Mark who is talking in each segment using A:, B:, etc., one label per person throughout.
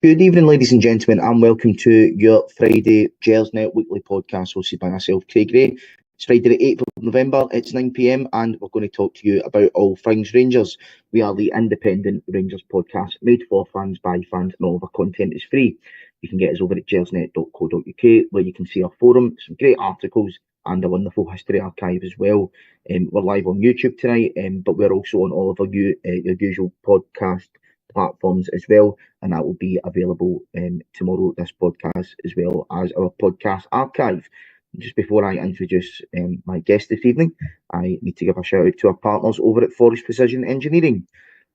A: Good evening, ladies and gentlemen, and welcome to your Friday Gersnet weekly podcast hosted by myself, Craig Gray. It's Friday the 8th of November, it's 9 p.m, and we're going to talk to you about all things Rangers. We are the independent Rangers podcast made for fans, by fans, and all of our content is free. You can get us over at gersnet.co.uk, where you can see our forum, some great articles, and a wonderful history archive as well. We're live on YouTube tonight, but we're also on all of our your usual podcast platforms as well, and that will be available tomorrow, this podcast, as well as our podcast archive. Just before I introduce my guest this evening, I need to give a shout out to our partners over at Forrest Precision Engineering.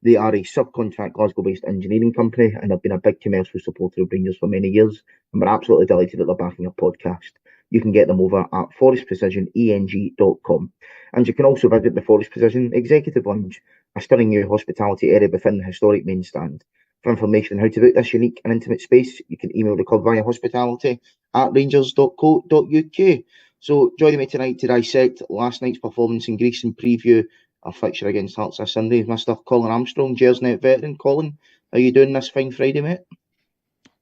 A: They are a subcontract Glasgow-based engineering company and have been a big commercial supporter of Rangers for many years, and we're absolutely delighted that they're backing our podcast. You can get them over at forrestprecisioneng.com. And you can also visit the Forrest Precision Executive Lounge, a stunning new hospitality area within the historic main stand. For information on how to book this unique and intimate space, you can email the club via hospitality@rangers.co.uk. So joining me tonight to dissect last night's performance in Greece and preview our fixture against Hearts this Sunday, Mr. Colin Armstrong, Gersnet veteran. Colin, how are you doing this fine Friday, mate?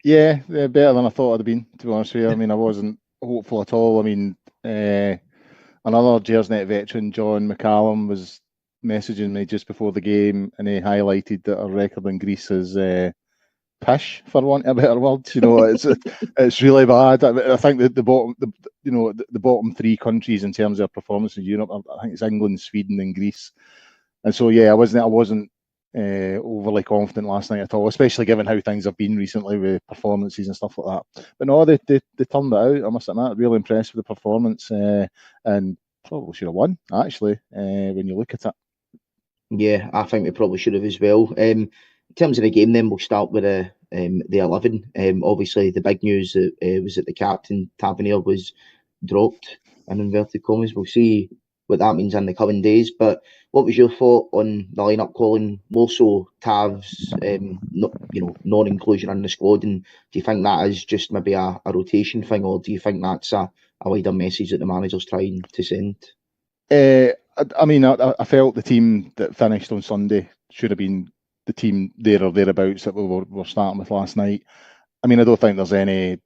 B: Yeah, better than I thought I'd have been, to be honest with you. I mean, I wasn't hopeful at all. I mean, another Gersnet veteran, John McCallum, was messaging me just before the game, and he highlighted that our record in Greece is pish, for want of a better word. You know, it's really bad. I think that the bottom three countries in terms of their performance in Europe, I think it's England, Sweden, and Greece. And so, yeah, I wasn't overly confident last night at all, especially given how things have been recently with performances and stuff like that. But no, they turned it out. I must admit, really impressed with the performance, and probably should have won, actually, when you look at it.
A: Yeah, I think we probably should have as well. In terms of the game, then we'll start with the 11. Obviously, the big news was that the captain Tavernier was dropped, in inverted commas. We'll see what that means in the coming days. But what was your thought on the lineup, Colin? More so Tav's non-inclusion in the squad, and do you think that is just maybe a rotation thing, or do you think that's a wider message that the manager's trying to send?
B: I mean, I felt the team that finished on Sunday should have been the team there or thereabouts that we were starting with last night. I mean, I don't think there's any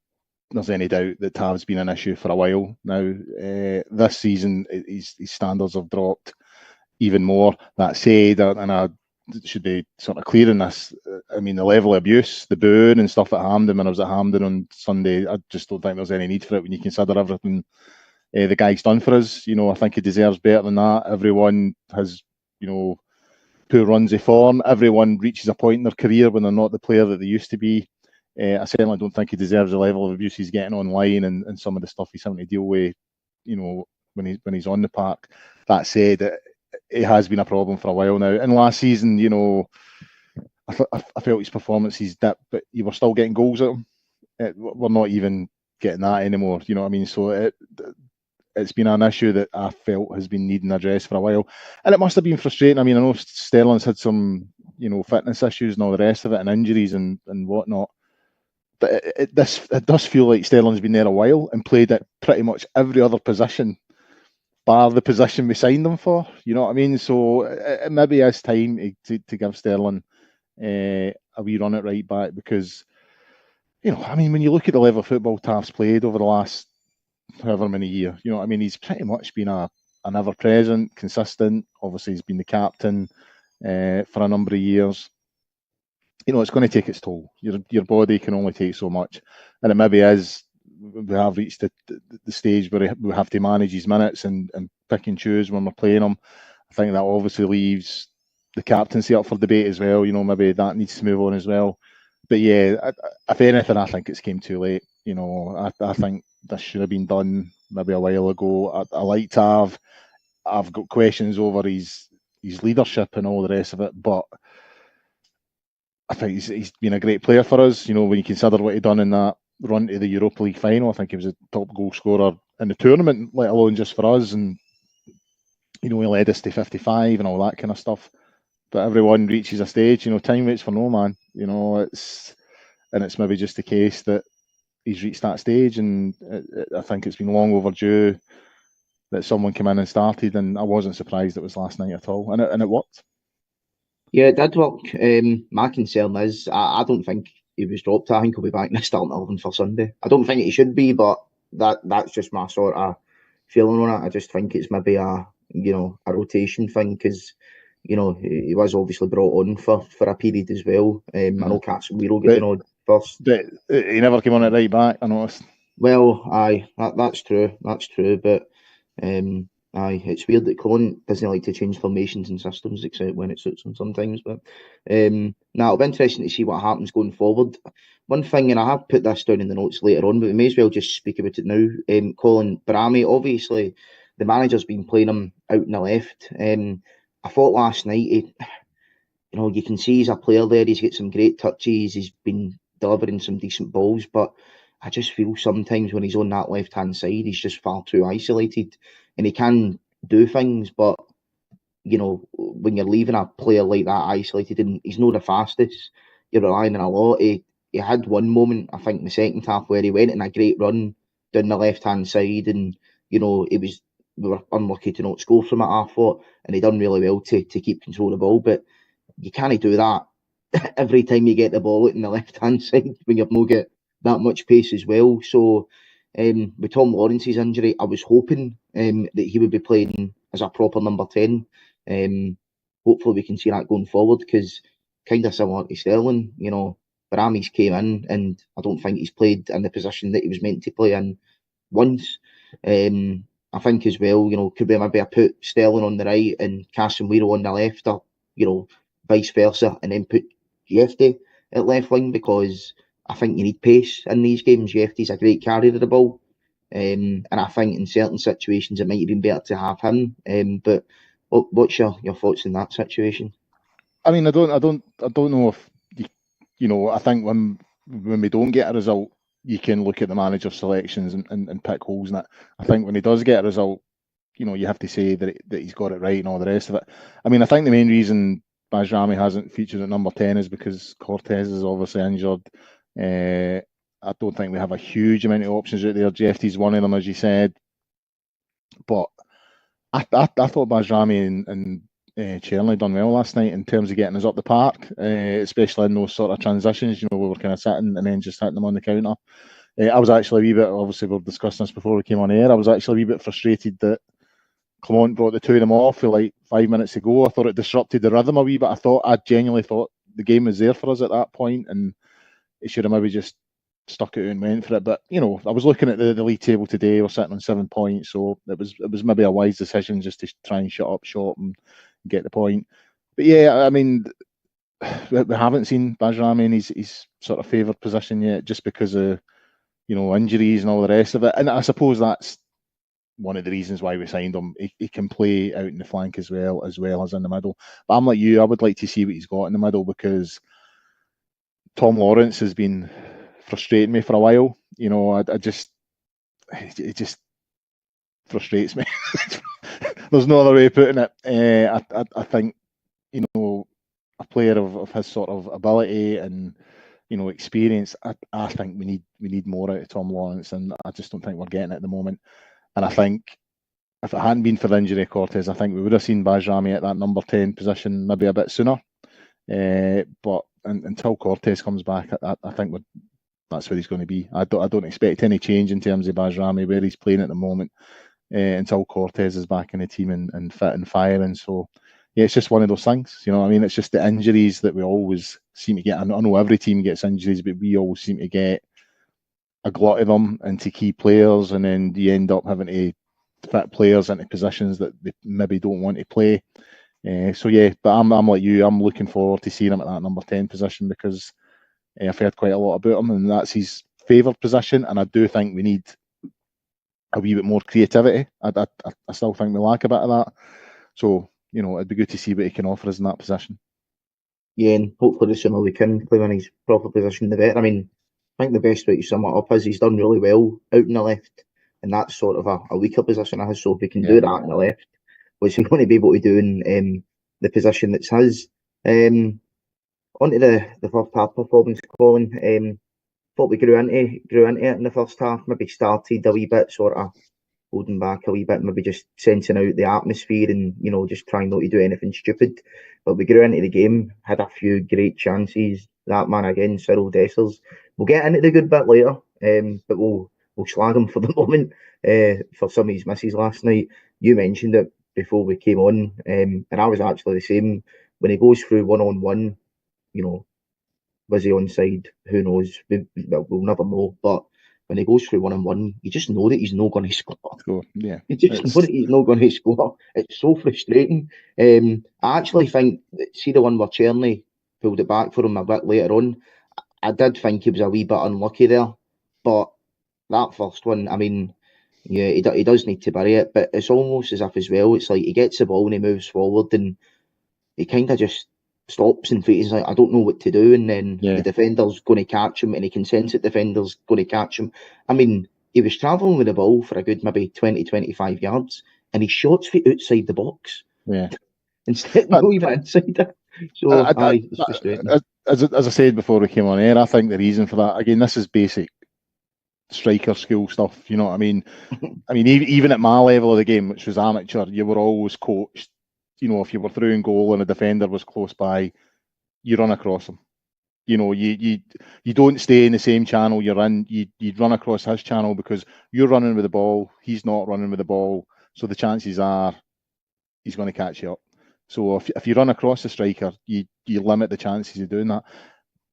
B: doubt that Tav's been an issue for a while now. This season, his standards have dropped even more. That said, and I should be sort of clear in this, I mean, the level of abuse, the booing and stuff at Hampden when I was at Hampden on Sunday, I just don't think there's any need for it when you consider everything the guy's done for us. You know, I think he deserves better than that. Everyone has, poor runs of form. Everyone reaches a point in their career when they're not the player that they used to be. I certainly don't think he deserves the level of abuse he's getting online and some of the stuff he's having to deal with, when he's on the park. That said, it has been a problem for a while now. And last season, I felt his performances dipped, but you were still getting goals at him. We're not even getting that anymore. You know what I mean? So it's been an issue that I felt has been needing address for a while, and it must have been frustrating. I mean, I know Sterling's had some, fitness issues and all the rest of it, and injuries and whatnot. But it does feel like Sterling's been there a while and played at pretty much every other position, bar the position we signed him for. You know what I mean? So it maybe is time to give Sterling a wee run at right back, because, I mean, when you look at the level of football Tav's played over the last however many years, he's pretty much been an ever-present, consistent. Obviously, he's been the captain for a number of years. It's going to take its toll. Your body can only take so much, and it maybe is. We have reached the stage where we have to manage his minutes and pick and choose when we're playing him. I think that obviously leaves the captaincy up for debate as well. Maybe that needs to move on as well. But yeah, if anything, I think it's came too late. I think this should have been done maybe a while ago. I like Tav. I've got questions over his leadership and all the rest of it, but I think he's been a great player for us. When you consider what he done in that run to the Europa League final, I think he was a top goal scorer in the tournament, let alone just for us. And he led us to 55 and all that kind of stuff. But everyone reaches a stage. Time waits for no man. It's maybe just the case that he's reached that stage, and I think it's been long overdue that someone came in and started. And I wasn't surprised it was last night at all, and it worked.
A: Yeah, it did work. My concern is I don't think he was dropped. I think he'll be back in the starting 11 for Sunday. I don't think he should be, but that's just my sort of feeling on it. I just think it's maybe a rotation thing because he was obviously brought on for a period as well. I know Casemiro get the nod first.
B: But he never came on at right back, I noticed.
A: Well, aye, that's true. That's true, but aye, it's weird that Colin doesn't like to change formations and systems except when it suits him sometimes. But now it'll be interesting to see what happens going forward. One thing, and I have put this down in the notes later on, but we may as well just speak about it now. Colin Barami, obviously, the manager's been playing him out in the left. I thought last night, you can see he's a player there. He's got some great touches. He's been delivering some decent balls, but I just feel sometimes when he's on that left-hand side, he's just far too isolated. And he can do things, but, when you're leaving a player like that isolated and he's not the fastest, you're relying on a lot. He had one moment, I think, in the second half where he went in a great run down the left-hand side and, we were unlucky to not score from it, I thought, and he done really well to keep control of the ball, but you can't do that every time you get the ball out in the left-hand side when you've not got that much pace as well. So with Tom Lawrence's injury, I was hoping that he would be playing as a proper number 10. Hopefully we can see that going forward because kind of similar to Sterling, Barami's came in and I don't think he's played in the position that he was meant to play in once. I think as well, could we maybe put Sterling on the right and Casemiro on the left or, vice versa and then put Jefty at left wing because I think you need pace in these games. Jefty's a great carrier of the ball. And I think in certain situations it might have been better to have him. But what's your thoughts in that situation?
B: I mean, I don't know if I think when we don't get a result, you can look at the manager's selections and pick holes in it. I think when he does get a result, you have to say that he's got it right and all the rest of it. I mean, I think the main reason Bajrami hasn't featured at number 10 is because Cortez is obviously injured. I don't think we have a huge amount of options out there. Jefty's one of them, as you said. But I thought Bajrami and Chernley done well last night in terms of getting us up the park, especially in those sort of transitions. We were kind of sitting and then just hitting them on the counter. I was actually a wee bit, obviously we were discussing this before we came on air, I was actually a wee bit frustrated that Clement brought the two of them off for like 5 minutes ago. I thought it disrupted the rhythm a wee bit. I genuinely thought the game was there for us at that point and it should have maybe just stuck it out and went for it. But, I was looking at the league table today. We're sitting on 7 points, so it was maybe a wise decision just to try and shut up shop and get the point. But yeah, I mean, we haven't seen Bajrami in his sort of favoured position yet just because of, injuries and all the rest of it. And I suppose that's one of the reasons why we signed him. He can play out in the flank as well as in the middle. But I'm like you, I would like to see what he's got in the middle because Tom Lawrence has been frustrating me for a while. It just frustrates me. There's no other way of putting it. I think, a player of his sort of ability and experience, I think we need more out of Tom Lawrence, and I just don't think we're getting it at the moment. And I think if it hadn't been for the injury of Cortez, I think we would have seen Bajrami at that number 10 position maybe a bit sooner. But until Cortez comes back, I think that's where he's going to be. I don't expect any change in terms of Bajrami where he's playing at the moment until Cortez is back in the team and fit and firing. So yeah, it's just one of those things. It's just the injuries that we always seem to get. I know every team gets injuries, but we always seem to get a glut of them into key players, and then you end up having to fit players into positions that they maybe don't want to play. So yeah, but I'm like you. I'm looking forward to seeing him at that number 10 position because I've heard quite a lot about him, and that's his favoured position. And I do think we need a wee bit more creativity. I still think we lack a bit of that. So it'd be good to see what he can offer us in that position.
A: Yeah, and hopefully the sooner we can play him in his proper position, the better. I mean, I think the best way to sum it up is he's done really well out in the left, and that's sort of a weaker position of his. So if he can do that in the left, which he's going to be able to do in the position that's his. Onto the first half performance, Colin. Thought we grew into it in the first half. Maybe started a wee bit, sort of holding back a wee bit, maybe just sensing out the atmosphere and just trying not to do anything stupid. But we grew into the game, had a few great chances. that man again, Cyril Dessers. We'll get into the good bit later, but we'll slag him for the moment for some of his misses last night. You mentioned it before we came on, and I was actually the same. When he goes through one-on-one, you know, was he onside? Who knows? We'll never know. But when he goes through one-on-one, you just know that he's not going to score.
B: So yeah,
A: You just know that he's not going to score. It's so frustrating. I actually think, see the one where Czerny pulled it back for him a bit later on. I did think he was a wee bit unlucky there, but that first one, I mean, yeah, he does need to bury it, but it's almost as if as well, it's like he gets the ball and he moves forward and he kind of just stops and he's like, I don't know what to do, and then the defender's going to catch him and he can sense that the defender's going to catch him. I mean, he was travelling with the ball for a good maybe 20, 25 yards and he shots feet outside the box.
B: Yeah.
A: Instead, not even inside it. So, it's frustrating.
B: As I said before we came on air, I think the reason for that, again, this is basic striker school stuff, you know what I mean? I mean, even at my level of the game, which was amateur, you were always coached, you know, if you were through in goal and a defender was close by, you run across him. You know, you don't stay in the same channel you're in. You run across his channel because you're running with the ball, he's not running with the ball, so the chances are he's going to catch you up. So if you run across the striker, you limit the chances of doing that.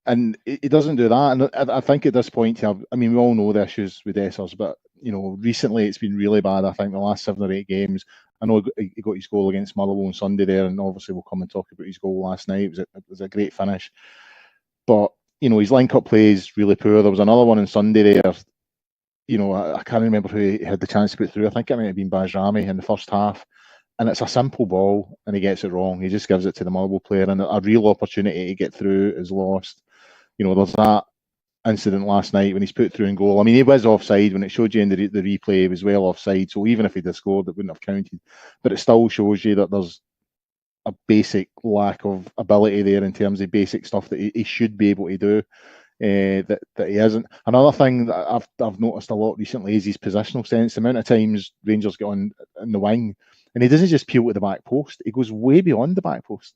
B: And it doesn't do that. And I think at this point, I mean, we all know the issues with Dessers, but, you know, recently it's been really bad. I think the last 7 or 8 games, I know he got his goal against Motherwell on Sunday there, and obviously we'll come and talk about his goal last night. It was a great finish. But, you know, his link-up play is really poor. There was another one on Sunday there. You know, I can't remember who he had the chance to put through. I think it might have been Bajrami in the first half. And it's a simple ball, and he gets it wrong. He just gives it to the Motherwell player, and a real opportunity to get through is lost. You know, there's that incident last night when he's put through in goal. I mean, he was offside. When it showed you in the replay, he was well offside. So even if he'd have scored, it wouldn't have counted. But it still shows you that there's a basic lack of ability there in terms of basic stuff that he should be able to do. That he isn't. Another thing that I've noticed a lot recently is his positional sense. The amount of times Rangers get on in the wing, and he doesn't just peel to the back post; he goes way beyond the back post.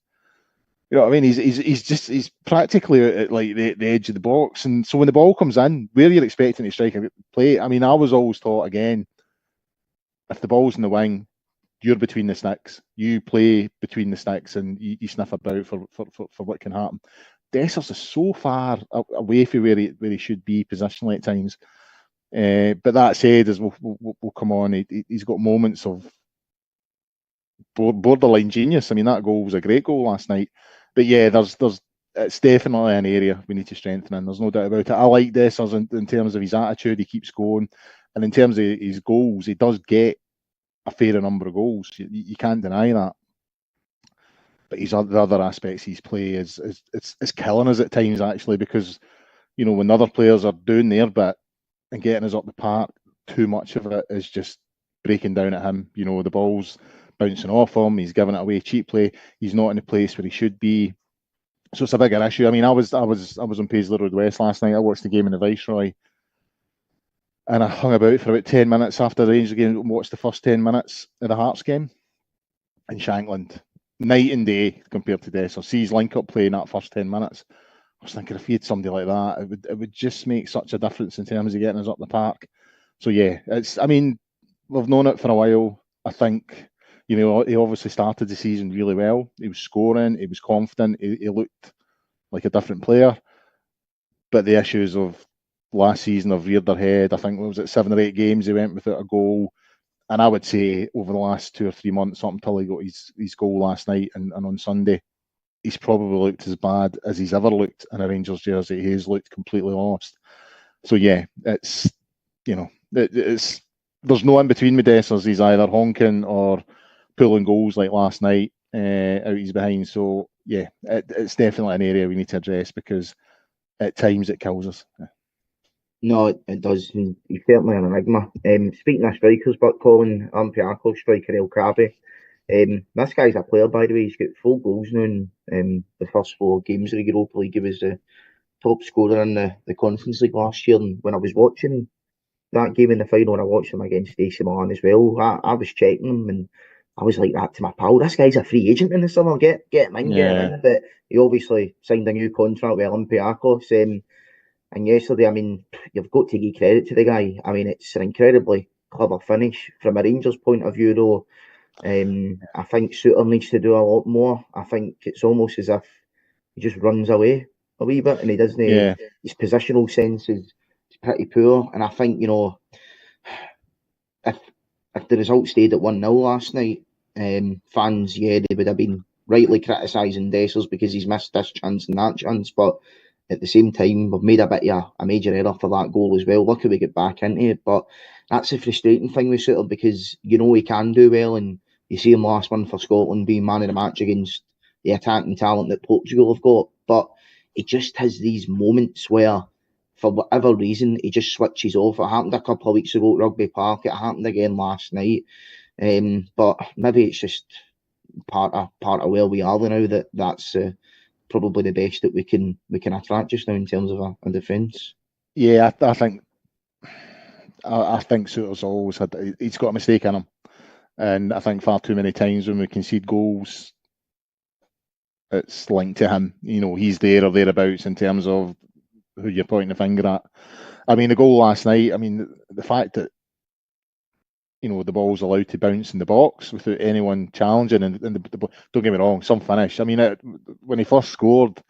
B: You know what I mean? He's practically at like the edge of the box, and so when the ball comes in, where you're expecting to strike a play, I mean, I was always taught again, if the ball's in the wing, you're between the sticks. You play between the sticks, and you sniff about for what can happen. Dessers is so far away from where he should be positionally at times. But that said, as we'll come on, he's got moments of borderline genius. I mean, that goal was a great goal last night. But yeah, it's definitely an area we need to strengthen in. There's no doubt about it. I like Dessers in terms of his attitude. He keeps going. And in terms of his goals, he does get a fair number of goals. You can't deny that. But the other aspects of his play is killing us at times, actually, because, you know, when other players are doing their bit and getting us up the park, too much of it is just breaking down at him. You know, the ball's bouncing off him, he's giving it away cheaply, he's not in the place where he should be. So it's a bigger issue. I mean, I was on Paisley Road West last night. I watched the game in the Viceroy, and I hung about for about 10 minutes after the Rangers game and watched the first 10 minutes of the Hearts game in Shankland. Night and day compared to Dessers. See his link-up play in that first 10 minutes. I was thinking if he had somebody like that, it would just make such a difference in terms of getting us up the park. So yeah, I mean, we've known it for a while. I think, you know, he obviously started the season really well. He was scoring, he was confident, he looked like a different player. But the issues of last season have reared their head. I think, what was it, 7 or 8 games he went without a goal. And I would say over the last 2 or 3 months, up until he got his goal last night and on Sunday, he's probably looked as bad as he's ever looked in a Rangers jersey. He's looked completely lost. So yeah, it's, you know, there's no in between with Dessers. He's either honking or pulling goals like last night out his behind. So yeah, it's definitely an area we need to address because at times it kills us.
A: No, it does. He's certainly an enigma. Speaking of strikers, but Colin, Olympiacos striker El Krabi. This guy's a player, by the way. He's got 4 goals now in the first 4 games of the Europa League. He was the top scorer in the Conference League last year. And when I was watching that game in the final, and I watched him against AC Milan as well, I was checking him, and I was like that to my pal. This guy's a free agent in the summer. Get him in, get him
B: Yeah,
A: in. But he obviously signed a new contract with Olympiacos. And yesterday, I mean, you've got to give credit to the guy. I mean, it's an incredibly clever finish. From a Rangers point of view, though, I think Suter needs to do a lot more. I think it's almost as if he just runs away a wee bit and he doesn't.
B: yeah,
A: His positional sense is pretty poor. And I think, if the result stayed at 1-0 last night, fans, yeah, they would have been rightly criticising Dessers because he's missed this chance and that chance. But at the same time, we've made a bit of a major error for that goal as well. Lucky we get back into it. But that's the frustrating thing with Suter because he can do well. And you see him last one for Scotland being man of the match against the attacking talent that Portugal have got. But he just has these moments where, for whatever reason, he just switches off. It happened a couple of weeks ago at Rugby Park. It happened again last night. But maybe it's just part of where we are now. That's probably the best that we can attract just now in terms of a defence.
B: yeah. I think Suter's always he's got a mistake in him, and I think far too many times when we concede goals, it's linked to him. He's there or thereabouts in terms of who you're pointing the finger at. I mean, the goal last night. I mean, the fact that the ball's allowed to bounce in the box without anyone challenging, and don't get me wrong, some finish. I mean, when he first scored,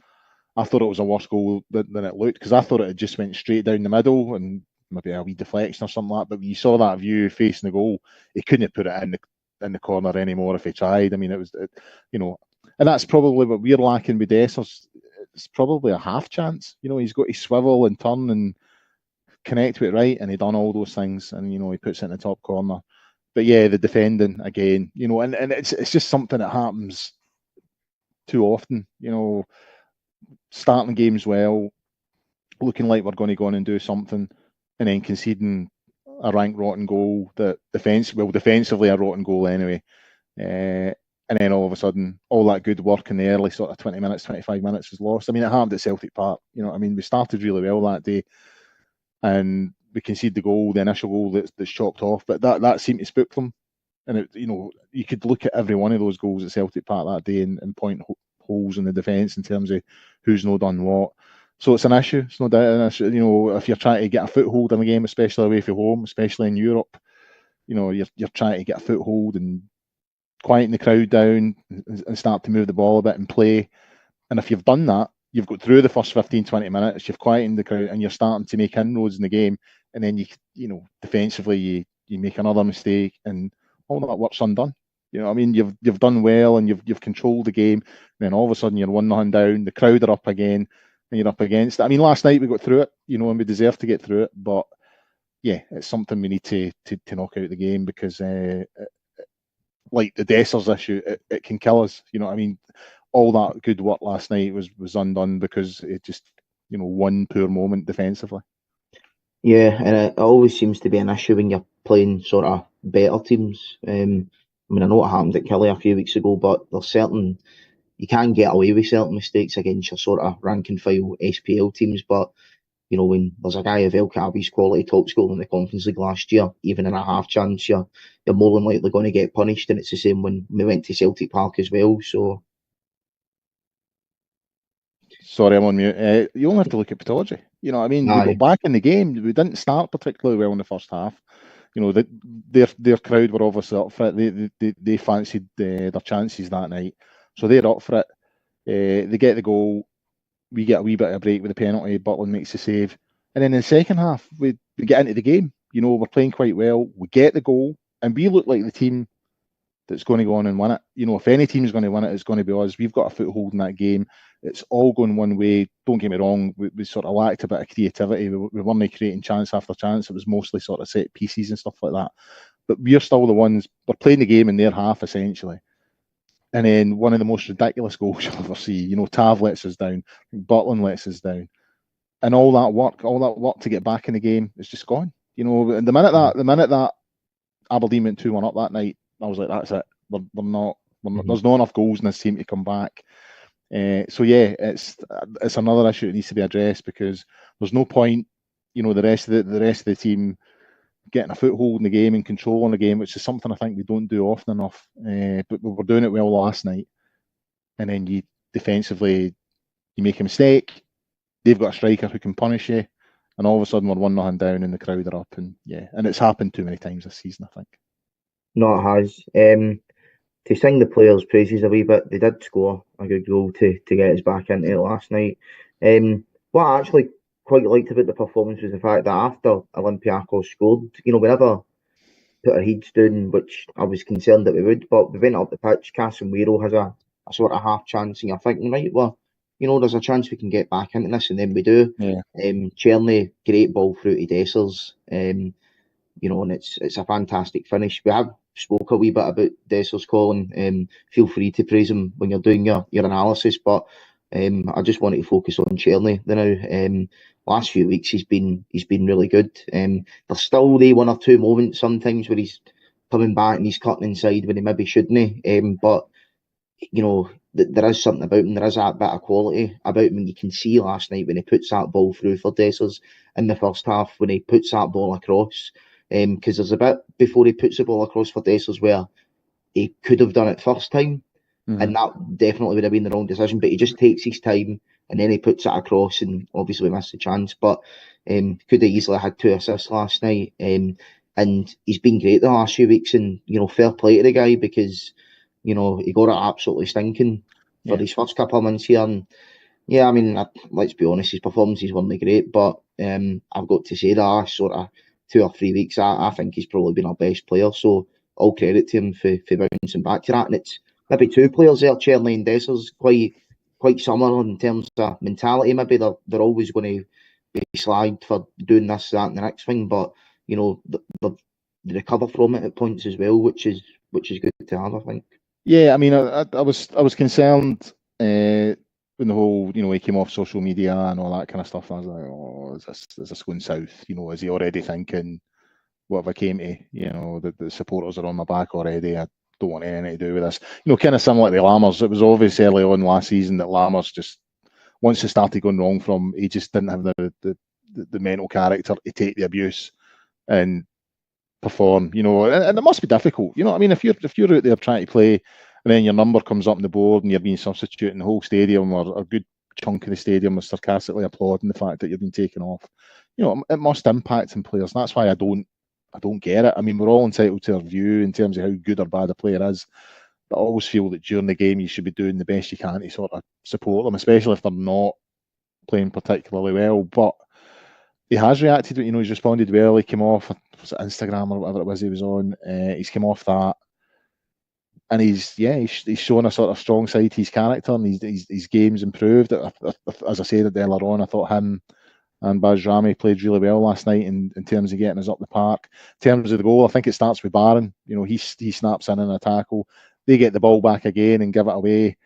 B: I thought it was a worse goal than it looked because I thought it had just went straight down the middle and maybe a wee deflection or something like that. But when you saw that view facing the goal, he couldn't put it in the corner anymore if he tried. I mean, and that's probably what we're lacking with Dessers. It's probably a half chance. He's got to swivel and turn and connect with it right, and he done all those things, and he puts it in the top corner. But yeah, the defending again, and it's just something that happens too often. Starting games well, looking like we're going to go on and do something, and then conceding a rank rotten goal that defensively a rotten goal anyway. And then all of a sudden, all that good work in the early sort of 20 minutes, 25 minutes is lost. I mean, it happened at Celtic Park. We started really well that day, and we conceded the initial goal that's chopped off. But that seemed to spook them. And you could look at every one of those goals at Celtic Park that day and point holes in the defence in terms of who's not done what. So it's an issue. It's no doubt an issue. If you're trying to get a foothold in the game, especially away from home, especially in Europe, you're trying to get a foothold and quieten the crowd down and start to move the ball a bit and play. And if you've done that, you've got through the first 15, 20 minutes, you've quietened the crowd and you're starting to make inroads in the game. And then defensively you make another mistake and all that work's undone. You've done well and you've controlled the game. And then all of a sudden you're 1-0 down, the crowd are up again and you're up against it. I mean, last night we got through it, and we deserve to get through it. But yeah, it's something we need to knock out the game because like the Dessers issue, it can kill us. All that good work last night was undone because it just, one poor moment defensively.
A: Yeah, and it always seems to be an issue when you're playing sort of better teams. I know it happened at Kelly a few weeks ago, but there's you can get away with certain mistakes against your sort of rank and file SPL teams. But when there's a guy of El Kaabi's quality top scorer in the Conference League last year, even in a half chance, you're more than likely going to get punished. And it's the same when we went to Celtic Park as well. So.
B: Sorry, I'm on mute. You only have to look at pathology. We got back in the game. We didn't start particularly well in the first half. Their crowd were obviously up for it. They fancied their chances that night, so they're up for it. They get the goal. We get a wee bit of a break with the penalty. Butland makes the save, and then in the second half we get into the game. We're playing quite well. We get the goal, and we look like the team that's going to go on and win it. If any team's going to win it, it's going to be us. We've got a foothold in that game. It's all going one way. Don't get me wrong, we sort of lacked a bit of creativity. We weren't creating chance after chance. It was mostly sort of set pieces and stuff like that. But we're still the ones, we're playing the game in their half, essentially. And then one of the most ridiculous goals you'll ever see, Tav lets us down, Butland lets us down. And all that work to get back in the game is just gone. And the minute that Aberdeen went 2-1 up that night, I was like, that's it. We're not. There's not enough goals in this team to come back. So yeah, it's another issue that needs to be addressed because there's no point. The rest of the team getting a foothold in the game and controlling the game, which is something I think we don't do often enough. But we were doing it well last night. And then you defensively, you make a mistake, they've got a striker who can punish you, and all of a sudden we're 1-0 down and the crowd are up. And it's happened too many times this season, I think.
A: No, it has. To sing the players' praises a wee bit, they did score a good goal to get us back into it last night. What I actually quite liked about the performance was the fact that after Olympiacos scored, we never put our heads down, which I was concerned that we would, but we went up the pitch. Casemiro has a sort of half chance, and you're thinking, right, well, there's a chance we can get back into this, and then we do.
B: Yeah.
A: Cherny, great ball through to Dessers. And it's a fantastic finish. We have spoke a wee bit about Dessers, Colin. Feel free to praise him when you're doing your analysis, but I just wanted to focus on Cherny now. Last few weeks he's been really good. There's still the one or two moments sometimes where he's coming back and he's cutting inside when he maybe shouldn't. But there is something about him. There is that bit of quality about him. You can see last night when he puts that ball through for Dessers in the first half, when he puts that ball across. Because there's a bit before he puts the ball across for Dessers where he could have done it first time, and that definitely would have been the wrong decision. But he just takes his time and then he puts it across, and obviously missed the chance. But could have easily had 2 assists last night. And he's been great the last few weeks, and fair play to the guy, because he got it absolutely stinking for his first couple of months here. And yeah, I mean, let's be honest, his performances weren't great, but I've got to say that last sort of 2 or 3 weeks, I think he's probably been our best player. So all credit to him for bouncing back to that. And it's maybe 2 players there, Cherny and Dessers, quite similar in terms of mentality. Maybe they're always going to be slagged for doing this, that, and the next thing, but they recover from it at points as well, which is good to have, I think.
B: Yeah, I mean, I was concerned when the whole, he came off social media and all that kind of stuff. I was like, oh, is this going south? Is he already thinking, whatever came to, the supporters are on my back already, I don't want anything to do with this. Kind of similar to Lammers. It was obvious early on last season that Lammers just, once it started going wrong from, he just didn't have the mental character to take the abuse and perform, and it must be difficult. I mean, if you're out there trying to play and then your number comes up on the board and you're being substituted and the whole stadium or a good chunk of the stadium is sarcastically applauding the fact that you're being taken off, it must impact on players. And that's why I don't get it. I mean, we're all entitled to our view in terms of how good or bad a player is, but I always feel that during the game you should be doing the best you can to sort of support them, especially if they're not playing particularly well. But he has reacted. He's responded well. He came off, was it Instagram or whatever it was he was on. He's come off that, and he's shown a sort of strong side to his character, and his game's improved. As I said earlier on, I thought him and Bajrami played really well last night in terms of getting us up the park. In terms of the goal, I think it starts with Barron. He snaps in a tackle. They get the ball back again and give it away.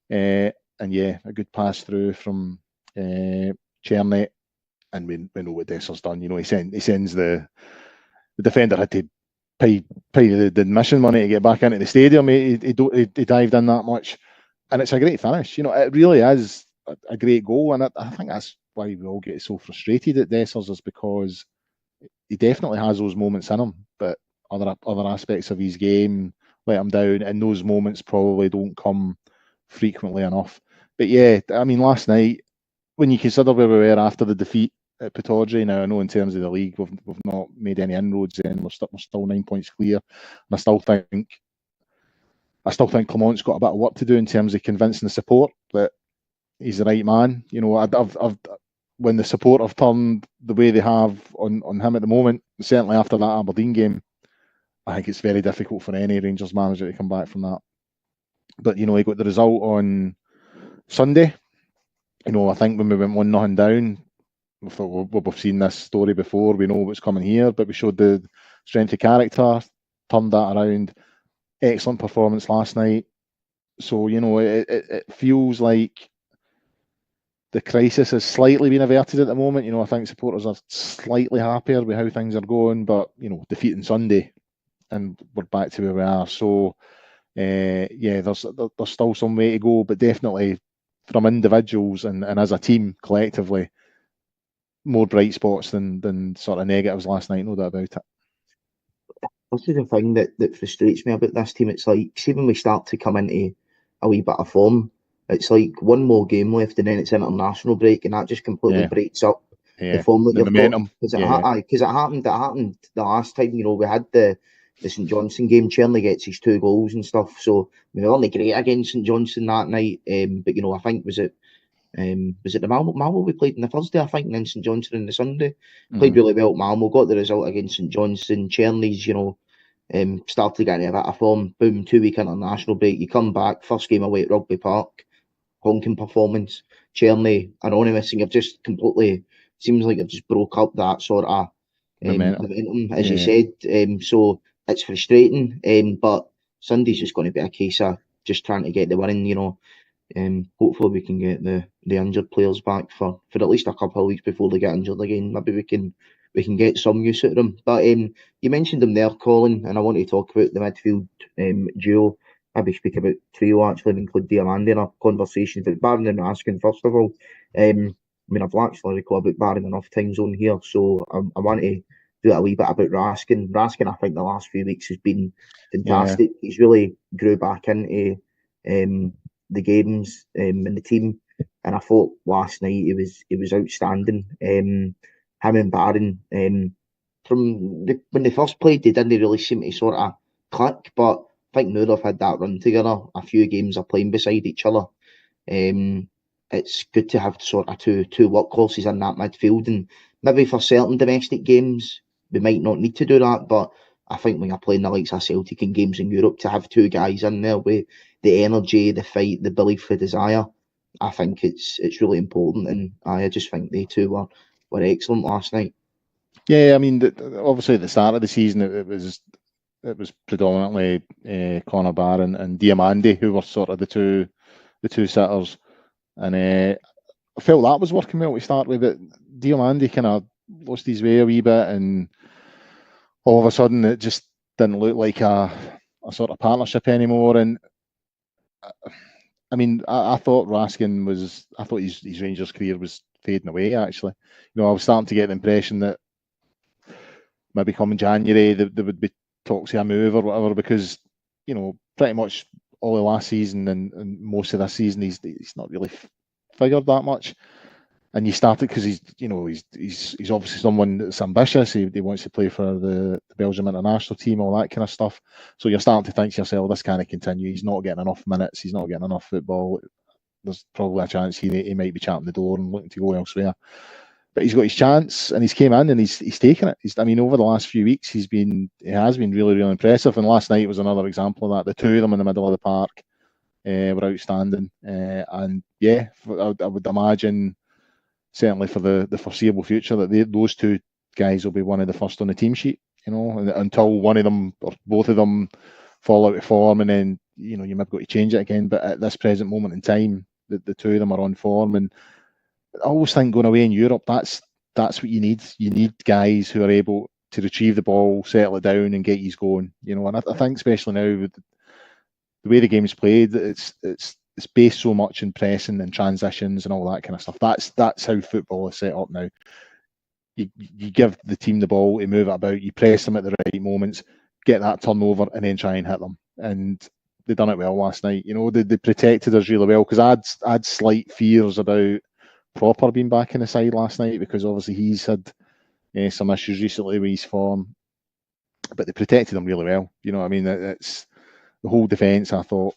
B: And yeah, a good pass through from Cherny. And we know what Dessers done. He sends the defender had to pay the admission money to get back into the stadium. He dived in that much, and it's a great finish. It really is a great goal, and I think that's why we all get so frustrated at Dessers, is because he definitely has those moments in him, but other aspects of his game let him down, and those moments probably don't come frequently enough. But yeah, I mean, last night, when you consider where we were after the defeat at Pittodrie, now I know in terms of the league we've not made any inroads, and we're still 9 points clear, and I still think Clement's got a bit of work to do in terms of convincing the support that he's the right man. When the support have turned the way they have on him at the moment, certainly after that Aberdeen game, I think it's very difficult for any Rangers manager to come back from that. But he got the result on Sunday. I think when we went 1-0 down, we thought, we've seen this story before, we know what's coming here, but we showed the strength of character, turned that around. Excellent performance last night. So, it feels like the crisis has slightly been averted at the moment. I think supporters are slightly happier with how things are going, but, defeating Sunday and we're back to where we are. So, there's still some way to go, but definitely from individuals and as a team collectively, more bright spots than sort of negatives last night, no doubt about it.
A: this is the thing that frustrates me about this team. It's like, see, when we start to come into a wee bit of form, it's like one more game left and then it's international break, and that just completely
B: Yeah,
A: breaks up the
B: yeah.
A: form that
B: The
A: you've got.
B: momentum.
A: Because
B: Yeah, yeah.
A: it happened. It happened the last time. We had the St Johnstone game. Chernley gets his 2 goals and stuff. So we were only great against St Johnstone that night. But I think was it the Malmo we played on the Thursday, I think, and then St Johnstone on the Sunday. Played
B: Mhm.
A: really well at Malmo, got the result against St Johnstone. Chernley's, started getting a bit of form. Boom, 2 week international break. You come back, first game away at Rugby Park, honking performance. Chernley, anonymous, and you've just completely, seems like you've just broke up that sort of
B: Momentum.
A: momentum, as you
B: Yeah,
A: said. So it's frustrating, but Sunday's just going to be a case of just trying to get the win. Hopefully we can get the injured players back for at least a couple of weeks before they get injured again. Maybe we can get some use out of them. But you mentioned them there, Colin, and I want to talk about the midfield duo. Maybe speak about trio actually and include Diamande in our conversation. But Barron and Raskin, first of all, I've actually recorded about Barron enough times on here, so I want to do a wee bit about Raskin. Raskin, I think the last few weeks has been
B: yeah,
A: fantastic. He's really grew back into um, the games and the team. And I thought last night it was outstanding. Him and Barron, when they first played, they didn't really seem to sort of click. But I think now they've had that run together, a few games of playing beside each other. Um, it's good to have sort of two workhorses in that midfield, and maybe for certain domestic games we might not need to do that, but I think when you're playing the likes of Celtic in games in Europe, to have two guys in there with the energy, the fight, the belief, the desire, I think it's really important, and I just think they two were excellent last night.
B: yeah. I mean, obviously at the start of the season, it was predominantly Conor Barron and Diamande who were sort of the two sitters, and I felt that was working well to start with. But Diamande kind of lost his way a wee bit, and all of a sudden it just didn't look like a sort of partnership anymore. And I mean, I thought I thought his Rangers career was fading away. Actually, I was starting to get the impression that maybe coming January there would be talks of a move or whatever, because pretty much all the last season and most of this season he's not really figured that much. And you started because he's obviously someone that's ambitious. He wants to play for the Belgium international team, all that kind of stuff. So you're starting to think to yourself, this can't continue. He's not getting enough minutes. He's not getting enough football. There's probably a chance he might be champing the door and looking to go elsewhere. But he's got his chance, and he's came in and he's taken it. Over the last few weeks, he has been really, really impressive. And last night was another example of that. The two of them in the middle of the park were outstanding. And yeah, I would imagine, certainly for the foreseeable future, that those two guys will be one of the first on the team sheet. Until one of them or both of them fall out of form, and then you maybe got to change it again. But at this present moment in time, the two of them are on form, and I always think going away in Europe, that's what you need. You need guys who are able to retrieve the ball, settle it down, and get you going. And I think especially now with the way the game's played, it's based so much in pressing and transitions and all that kind of stuff. That's how football is set up now. You give the team the ball, you move it about, you press them at the right moments, get that turnover, and then try and hit them. And they done it well last night. They protected us really well, because I had slight fears about Proper being back in the side last night, because obviously he's had some issues recently with his form, but they protected him really well. It's the whole defence, I thought,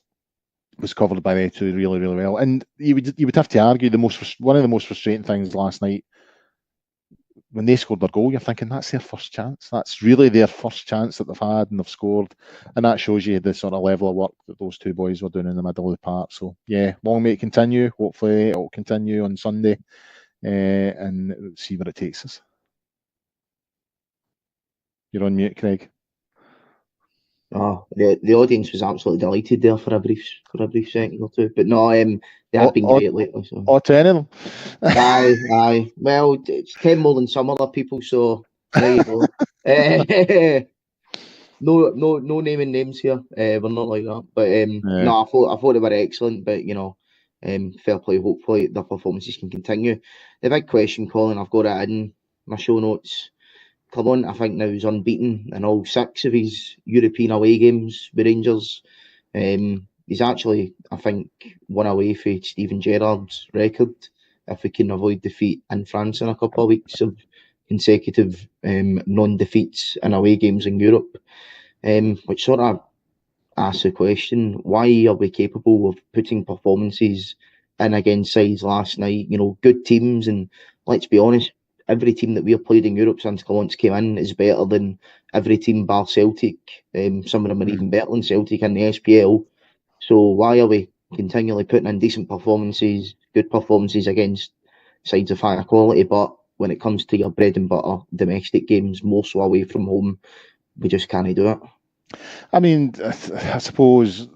B: was covered by the two really, really well. And you would have to argue one of the most frustrating things last night, when they scored their goal, you're thinking that's their first chance. That's really their first chance that they've had, and they've scored. And that shows you the sort of level of work that those two boys were doing in the middle of the park. So yeah, long may it continue. Hopefully it'll continue on Sunday, and see where it takes us. You're on mute, Craig.
A: Oh, the audience was absolutely delighted there for a brief second or two, but no, they have been great lately. So.
B: 10 of them.
A: Aye. Well, it's 10 more than some other people, so there you go. No naming names here. We're not like that. But no, I thought they were excellent. But fair play. Hopefully their performances can continue. The big question, Colin, I've got it in my show notes. Colin, I think now is unbeaten in all 6 of his European away games with Rangers. He's actually, I think, 1 away for Steven Gerrard's record, if we can avoid defeat in France in a couple of weeks of consecutive non-defeats in away games in Europe, which sort of asks the question, why are we capable of putting performances in against sides last night, good teams, and let's be honest, every team that we've played in Europe since Cologne came in is better than every team bar Celtic. Some of them are even better than Celtic in the SPL. So why are we continually putting in decent performances, good performances against sides of higher quality, but when it comes to your bread and butter domestic games, more so away from home, we just can't do it?
B: I mean, I suppose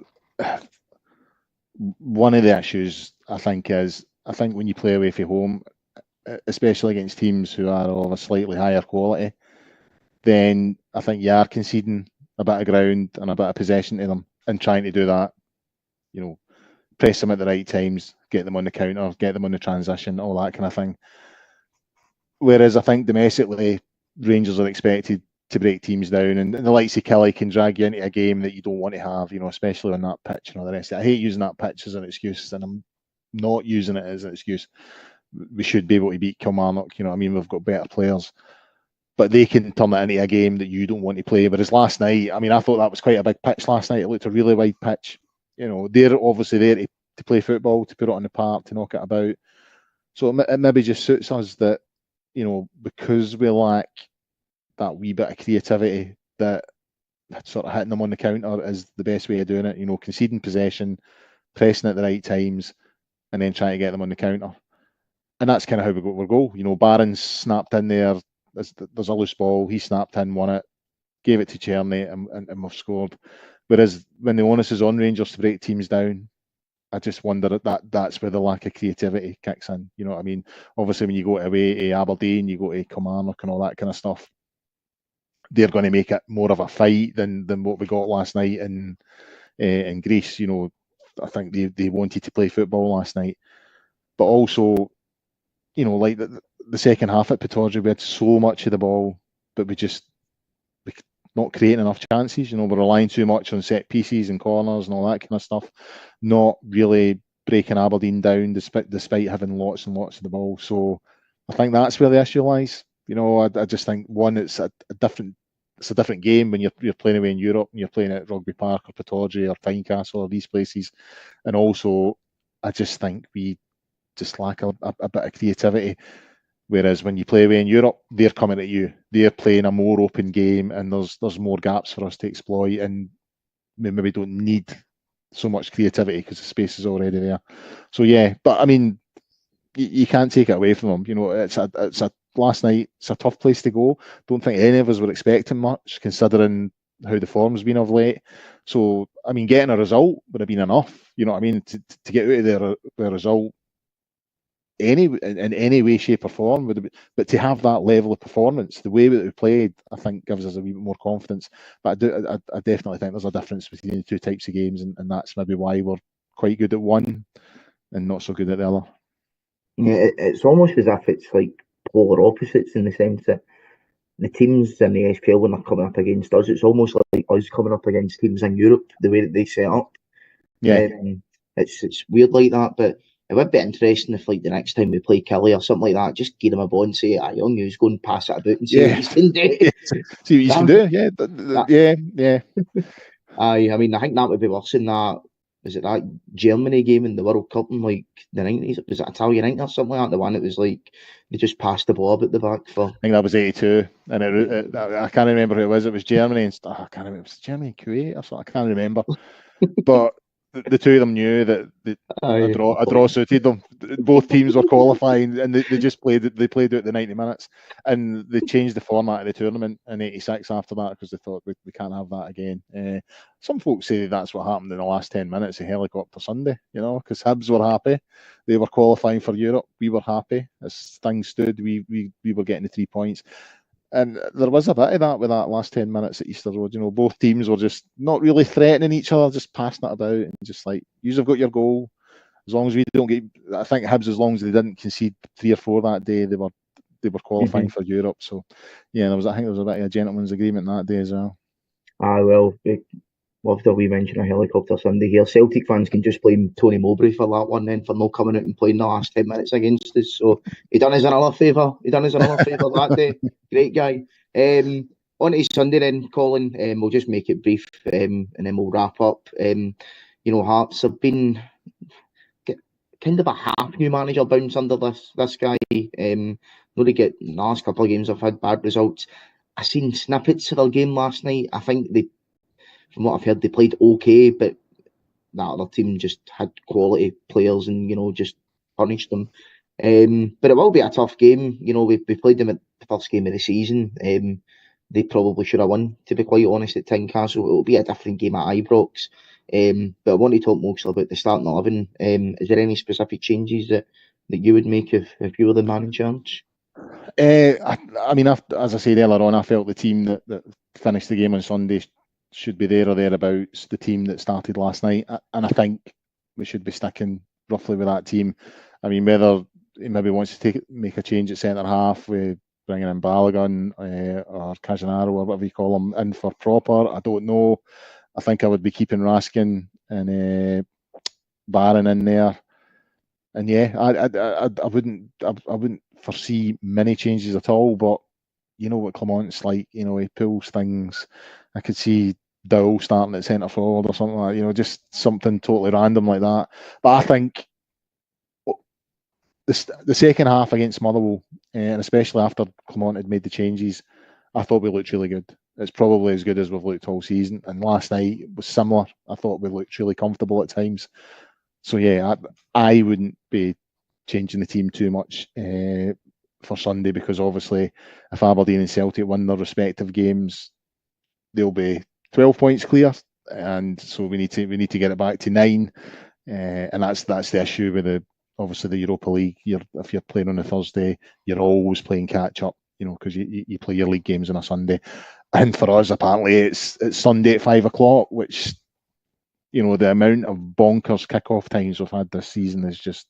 B: one of the issues I think when you play away from home, especially against teams who are of a slightly higher quality, then I think you are conceding a bit of ground and a bit of possession to them and trying to do that, press them at the right times, get them on the counter, get them on the transition, all that kind of thing. Whereas I think domestically, Rangers are expected to break teams down, and the likes of Kelly can drag you into a game that you don't want to have, especially on that pitch and all the rest of it. I hate using that pitch as an excuse, and I'm not using it as an excuse. We should be able to beat Kilmarnock, we've got better players. But they can turn it into a game that you don't want to play. Whereas last night, I thought that was quite a big pitch last night. It looked a really wide pitch. They're obviously there to play football, to put it on the park, to knock it about. So it maybe just suits us that, because we lack that wee bit of creativity, that sort of hitting them on the counter is the best way of doing it. Conceding possession, pressing at the right times, and then trying to get them on the counter. And that's kind of how we got our goal. Barron's snapped in there. There's a loose ball. He snapped in, won it, gave it to Gersnet, and we've scored. Whereas when the onus is on Rangers to break teams down, I just wonder that's where the lack of creativity kicks in. You know what I mean? Obviously, when you go away to Aberdeen, you go to Kilmarnock and all that kind of stuff, they're going to make it more of a fight than what we got last night in Greece. I think they wanted to play football last night, but also, like the second half at Pittodrie, we had so much of the ball, but we not creating enough chances. We're relying too much on set pieces and corners and all that kind of stuff, not really breaking Aberdeen down despite having lots and lots of the ball. So I think that's where the issue lies. I just think, one, it's a different game when you're playing away in Europe and you're playing at Rugby Park or Pittodrie or Tynecastle or these places, and also I just think we just lack a bit of creativity. Whereas when you play away in Europe, they're coming at you. They're playing a more open game, and there's more gaps for us to exploit, and we maybe don't need so much creativity because the space is already there. So yeah, but you can't take it away from them. It's a last night. It's a tough place to go. Don't think any of us were expecting much, considering how the form's been of late. So getting a result would have been enough. To get out of there with a result. In any way, shape or form, but to have that level of performance, the way that we played, I think gives us a wee bit more confidence. But I definitely think there's a difference between the two types of games, and that's maybe why we're quite good at one and not so good at the other.
A: Yeah, it's almost as if it's like polar opposites, in the sense that the teams in the SPL, when they're coming up against us, it's almost like us coming up against teams in Europe, the way that they set up.
B: Yeah,
A: it's weird like that, but it would be interesting if, like, the next time we play Kelly or something like that, just give him a ball and say, young you's go and pass it about and see what you can do.
B: See what you can do, yeah.
A: I think that would be worse than that. Was it that Germany game in the World Cup in like the 90s? Was it Italian 90 or something like that? The one that was like they just passed the ball up at the back for.
B: I think that was 82, and I can't remember who it was. It was Germany and stuff. I can't remember. It was Germany and Kuwait or something. I can't remember. But the two of them knew that a draw suited them. Both teams were qualifying, and they just played. They played out the 90 minutes, and they changed the format of the tournament in '86 after that because they thought we can't have that again. Some folks say that's what happened in the last 10 minutes of Helicopter Sunday. Because Hibs were happy, they were qualifying for Europe. We were happy as things stood. We were getting the 3 points. And there was a bit of that with that last 10 minutes at Easter Road. Both teams were just not really threatening each other, just passing it about and just like, you've got your goal. As long as we don't get, I think Hibs, as long as they didn't concede 3 or 4 that day, they were qualifying for Europe. So yeah, I think there was a bit of a gentleman's agreement that day as well.
A: Well, we loved that we mentioned a helicopter Sunday here. Celtic fans can just blame Tony Mowbray for that one then, for not coming out and playing the last 10 minutes against us. So he done us another favour. That day. Great guy. On to Sunday then, Colin. We'll just make it brief, and then we'll wrap up. Hearts have been kind of a half new manager bounce under this guy. Not to get the last couple of games I've had bad results. I seen snippets of their game last night. I think from what I've heard, they played okay, but that other team just had quality players and just punished them. But it will be a tough game. We played them at the first game of the season. They probably should have won, to be quite honest, at Tynecastle. It will be a different game at Ibrox. But I want to talk mostly about the starting 11. Is there any specific changes that you would make if you were the man in charge?
B: As I said earlier on, I felt the team that finished the game on Sunday should be there or thereabouts, the team that started last night. And I think we should be sticking roughly with that team. I mean, whether he maybe wants to make a change at centre half with bringing in Balogun or Cajanaro or whatever you call him in for Proper, I don't know. I think I would be keeping Raskin and Barron in there. And yeah, I wouldn't foresee many changes at all. But you know what Clement's like. He pulls things. I could see Dowell starting at centre forward or something like that. Just something totally random like that. But I think the second half against Motherwell, and especially after Clement had made the changes, I thought we looked really good. It's probably as good as we've looked all season. And last night was similar. I thought we looked really comfortable at times. So yeah, I wouldn't be changing the team too much for Sunday, because obviously if Aberdeen and Celtic win their respective games, they'll be 12 points clear, and so we need to get it back to 9, and that's the issue with obviously the Europa League. If you're playing on a Thursday, you're always playing catch up, because you play your league games on a Sunday, and for us apparently it's Sunday at 5 o'clock, which the amount of bonkers kickoff times we've had this season is just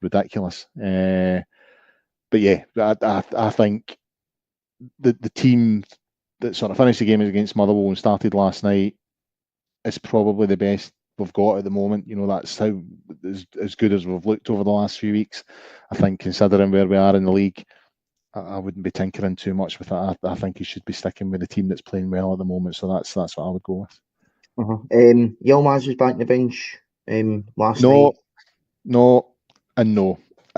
B: ridiculous. But yeah, I think the team that sort of finished the game against Motherwell and started last night is probably the best we've got at the moment. That's how as good as we've looked over the last few weeks. I think considering where we are in the league, I wouldn't be tinkering too much with that. I think he should be sticking with the team that's playing well at the moment. So that's what I would go with.
A: Yilmaz was back on the bench last night.
B: No.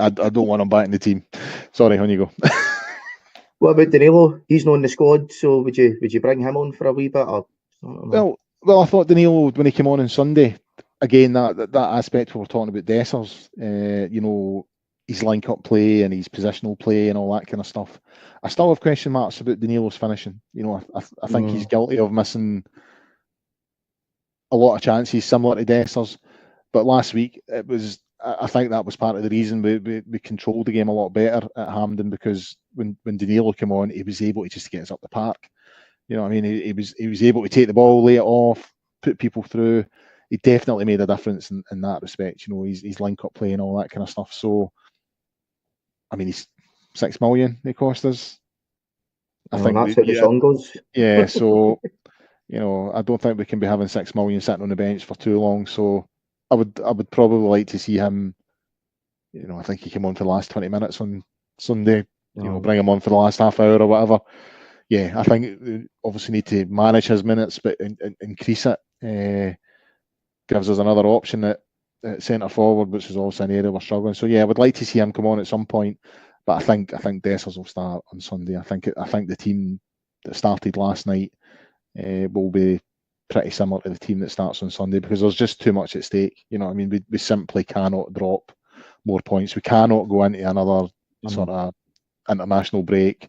B: I don't want him back in the team. Sorry, on you go.
A: What about Danilo? He's not in the squad, so would you bring him on for a wee bit?
B: Well, I thought Danilo, when he came on Sunday, again that aspect we were talking about Dessers, his link-up play and his positional play and all that kind of stuff. I still have question marks about Danilo's finishing. I think he's guilty of missing a lot of chances similar to Dessers. But last week, I think that was part of the reason we controlled the game a lot better at Hampden, because when Danilo came on, he was able to just get us up the park. He was able to take the ball, lay it off, put people through. He definitely made a difference in that respect. His link-up play and all that kind of stuff. So, I mean, he's 6 million he cost us.
A: I think that's how the song goes.
B: Yeah, so I don't think we can be having 6 million sitting on the bench for too long. So I would probably like to see him. I think he came on for the last 20 minutes on Sunday. Bring him on for the last half hour or whatever. Yeah, I think we obviously need to manage his minutes, but increase it. Gives us another option at centre forward, which is also an area we're struggling. So yeah, I would like to see him come on at some point. But I think Dessers will start on Sunday. I think the team that started last night will be pretty similar to the team that starts on Sunday, because there's just too much at stake. We simply cannot drop more points. We cannot go into another sort of international break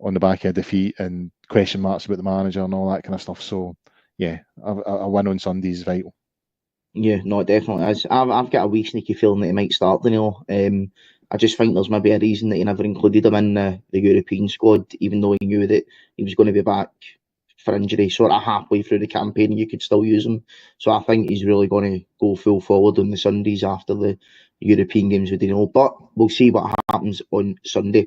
B: on the back of defeat and question marks about the manager and all that kind of stuff. So yeah, a win on Sunday is vital.
A: Yeah, no, it definitely is. I've got a wee sneaky feeling that he might start, I just think there's maybe a reason that he never included him in the European squad, even though he knew that he was going to be back for injury sort of halfway through the campaign. You could still use him. So I think he's really going to go full forward on the Sundays after the European games we didn't know, but we'll see what happens on Sunday.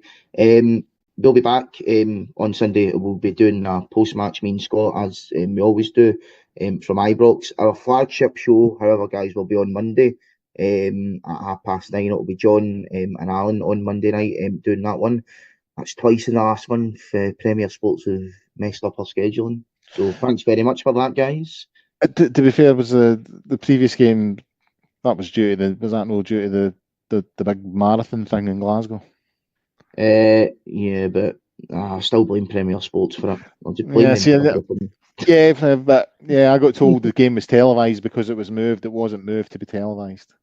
A: We'll be back on Sunday. We'll be doing a post-match me and Scott, as we always do, from Ibrox. Our flagship show, however, guys, will be on Monday at 9:30. It'll be John and Alan on Monday night doing that one. That's twice in the last month. Premier Sports have messed up our scheduling. So thanks very much for that, guys.
B: To be fair, was the previous game that was due to the big marathon thing in Glasgow?
A: Yeah, but I still blame Premier Sports for it. I'll just blame them.
B: But I got told the game was televised because it was moved. It wasn't moved to be televised.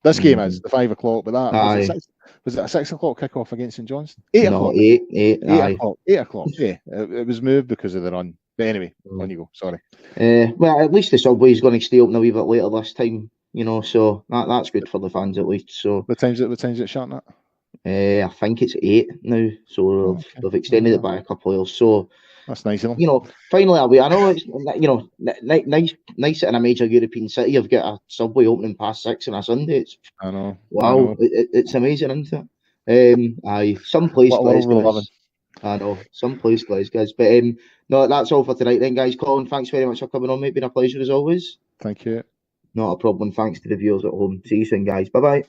B: This game is the 5 o'clock, but that was it a 6 o'clock kickoff against St John's? 8 o'clock. 8 o'clock. 8 o'clock. Yeah, it was moved because of the run. But anyway, on you go. Sorry.
A: Well, at least the Subway's going to stay open a wee bit later this time, so that's good for the fans at least. So
B: what time's it shutting at?
A: I think it's 8 now, so they've extended it by a couple of hours. So
B: that's nice of them.
A: Finally, I know it's nice in a major European city. You've got a Subway opening past 6 on a Sunday.
B: I know.
A: Wow, it's amazing, isn't it? Some place, I know, some place, guys. But no, that's all for tonight then, guys. Colin, thanks very much for coming on, mate. Been a pleasure as always.
B: Thank you.
A: Not a problem. Thanks to the viewers at home. See you soon, guys. Bye-bye.